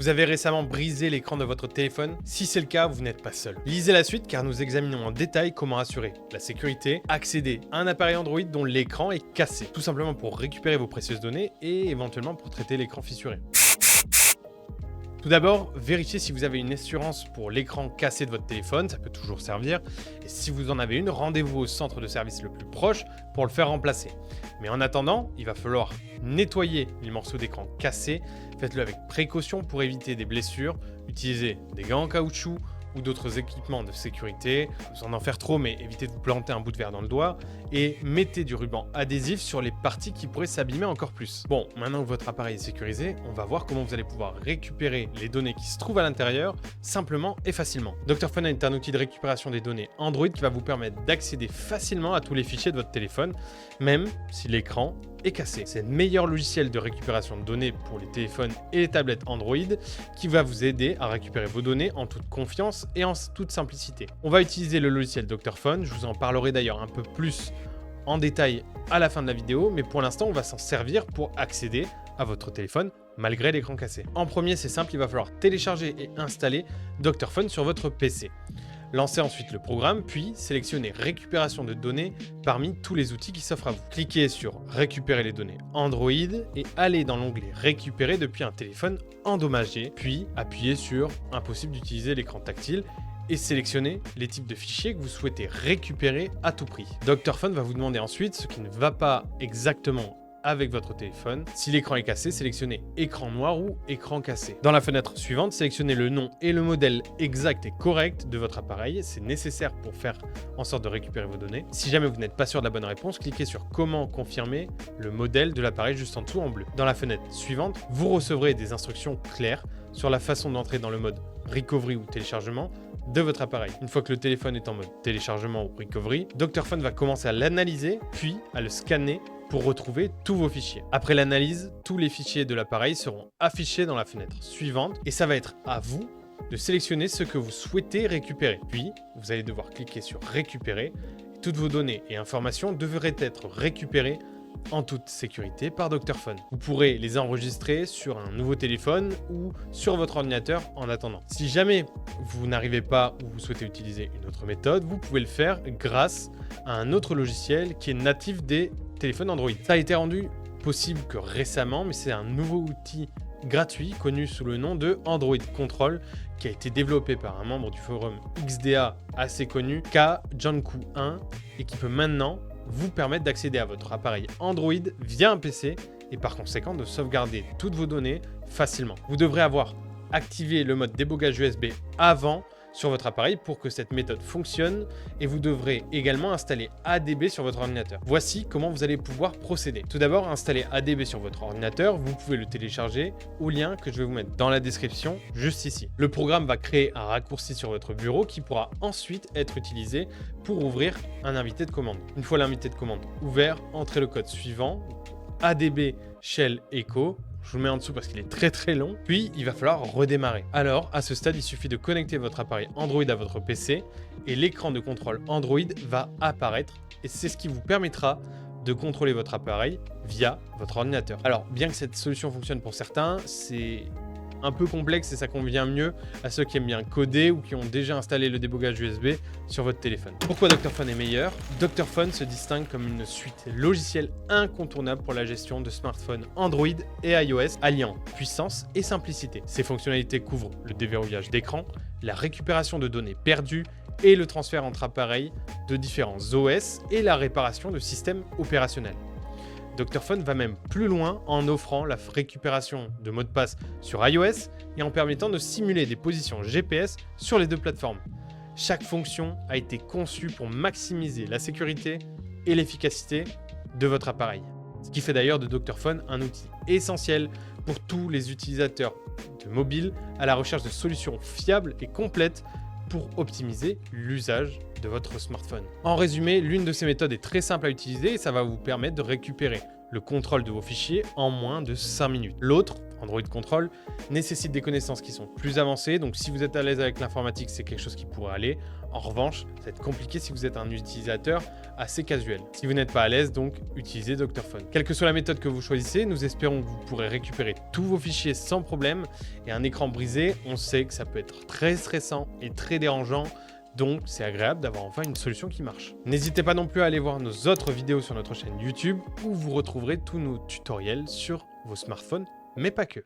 Vous avez récemment brisé l'écran de votre téléphone? Si c'est le cas, vous n'êtes pas seul. Lisez la suite car nous examinons en détail comment assurer la sécurité, accéder à un appareil Android dont l'écran est cassé, tout simplement pour récupérer vos précieuses données et éventuellement pour traiter l'écran fissuré. Tout d'abord, vérifiez si vous avez une assurance pour l'écran cassé de votre téléphone, ça peut toujours servir. Et si vous en avez une, rendez-vous au centre de service le plus proche pour le faire remplacer. Mais en attendant, il va falloir nettoyer les morceaux d'écran cassés. Faites-le avec précaution pour éviter des blessures. Utilisez des gants en caoutchouc ou d'autres équipements de sécurité, sans en faire trop, mais évitez de vous planter un bout de verre dans le doigt, et mettez du ruban adhésif sur les parties qui pourraient s'abîmer encore plus. Bon, maintenant que votre appareil est sécurisé, on va voir comment vous allez pouvoir récupérer les données qui se trouvent à l'intérieur, simplement et facilement. Dr Phone est un outil de récupération des données Android qui va vous permettre d'accéder facilement à tous les fichiers de votre téléphone, même si l'écran est cassé. C'est le meilleur logiciel de récupération de données pour les téléphones et les tablettes Android qui va vous aider à récupérer vos données en toute confiance et en toute simplicité. On va utiliser le logiciel Dr Phone, je vous en parlerai d'ailleurs un peu plus en détail à la fin de la vidéo, mais pour l'instant on va s'en servir pour accéder à votre téléphone malgré l'écran cassé. En premier, c'est simple, il va falloir télécharger et installer Dr Phone sur votre PC. Lancez ensuite le programme, puis sélectionnez récupération de données parmi tous les outils qui s'offrent à vous. Cliquez sur récupérer les données Android et allez dans l'onglet récupérer depuis un téléphone endommagé, puis appuyez sur impossible d'utiliser l'écran tactile et sélectionnez les types de fichiers que vous souhaitez récupérer à tout prix. Dr Phone va vous demander ensuite ce qui ne va pas exactement avec votre téléphone. Si l'écran est cassé, sélectionnez écran noir ou écran cassé. Dans la fenêtre suivante, sélectionnez le nom et le modèle exact et correct de votre appareil. C'est nécessaire pour faire en sorte de récupérer vos données. Si jamais vous n'êtes pas sûr de la bonne réponse, cliquez sur comment confirmer le modèle de l'appareil juste en dessous en bleu. Dans la fenêtre suivante, vous recevrez des instructions claires sur la façon d'entrer dans le mode recovery ou téléchargement de votre appareil. Une fois que le téléphone est en mode téléchargement ou recovery, Dr Phone va commencer à l'analyser puis à le scanner pour retrouver tous vos fichiers. Après l'analyse, tous les fichiers de l'appareil seront affichés dans la fenêtre suivante et ça va être à vous de sélectionner ce que vous souhaitez récupérer. Puis, vous allez devoir cliquer sur récupérer. Toutes vos données et informations devraient être récupérées en toute sécurité par Dr Phone. Vous pourrez les enregistrer sur un nouveau téléphone ou sur votre ordinateur en attendant. Si jamais vous n'arrivez pas ou vous souhaitez utiliser une autre méthode, vous pouvez le faire grâce à un autre logiciel qui est natif des téléphones Android. Ça a été rendu possible que récemment, mais c'est un nouveau outil gratuit connu sous le nom de Android Control qui a été développé par un membre du forum XDA assez connu, KJanku1, et qui peut maintenant vous permettre d'accéder à votre appareil Android via un PC et par conséquent de sauvegarder toutes vos données facilement. Vous devrez avoir activé le mode débogage USB avant sur votre appareil pour que cette méthode fonctionne et vous devrez également installer ADB sur votre ordinateur. Voici comment vous allez pouvoir procéder. Tout d'abord, installer ADB sur votre ordinateur, vous pouvez le télécharger au lien que je vais vous mettre dans la description juste ici. Le programme va créer un raccourci sur votre bureau qui pourra ensuite être utilisé pour ouvrir un invité de commande. Une fois l'invité de commande ouvert, entrez le code suivant, ADB Shell Echo. Je vous le mets en dessous parce qu'il est très long. Puis, il va falloir redémarrer. Alors, à ce stade, il suffit de connecter votre appareil Android à votre PC et l'écran de contrôle Android va apparaître. Et c'est ce qui vous permettra de contrôler votre appareil via votre ordinateur. Alors, bien que cette solution fonctionne pour certains, c'est un peu complexe et ça convient mieux à ceux qui aiment bien coder ou qui ont déjà installé le débogage USB sur votre téléphone. Pourquoi Dr Phone est meilleur? Dr Phone se distingue comme une suite logicielle incontournable pour la gestion de smartphones Android et iOS, alliant puissance et simplicité. Ses fonctionnalités couvrent le déverrouillage d'écran, la récupération de données perdues et le transfert entre appareils de différents OS et la réparation de systèmes opérationnels. Dr Phone va même plus loin en offrant la récupération de mots de passe sur iOS et en permettant de simuler des positions GPS sur les deux plateformes. Chaque fonction a été conçue pour maximiser la sécurité et l'efficacité de votre appareil. Ce qui fait d'ailleurs de Dr Phone un outil essentiel pour tous les utilisateurs de mobile à la recherche de solutions fiables et complètes pour optimiser l'usage de votre smartphone. En résumé, l'une de ces méthodes est très simple à utiliser et ça va vous permettre de récupérer le contrôle de vos fichiers en moins de 5 minutes. L'autre, Android Control nécessite des connaissances qui sont plus avancées, donc si vous êtes à l'aise avec l'informatique, c'est quelque chose qui pourrait aller. En revanche, ça va être compliqué si vous êtes un utilisateur assez casuel. Si vous n'êtes pas à l'aise, donc utilisez Dr Phone. Quelle que soit la méthode que vous choisissez, nous espérons que vous pourrez récupérer tous vos fichiers sans problème. Et un écran brisé, on sait que ça peut être très stressant et très dérangeant. Donc, c'est agréable d'avoir enfin une solution qui marche. N'hésitez pas non plus à aller voir nos autres vidéos sur notre chaîne YouTube où vous retrouverez tous nos tutoriels sur vos smartphones, mais pas que.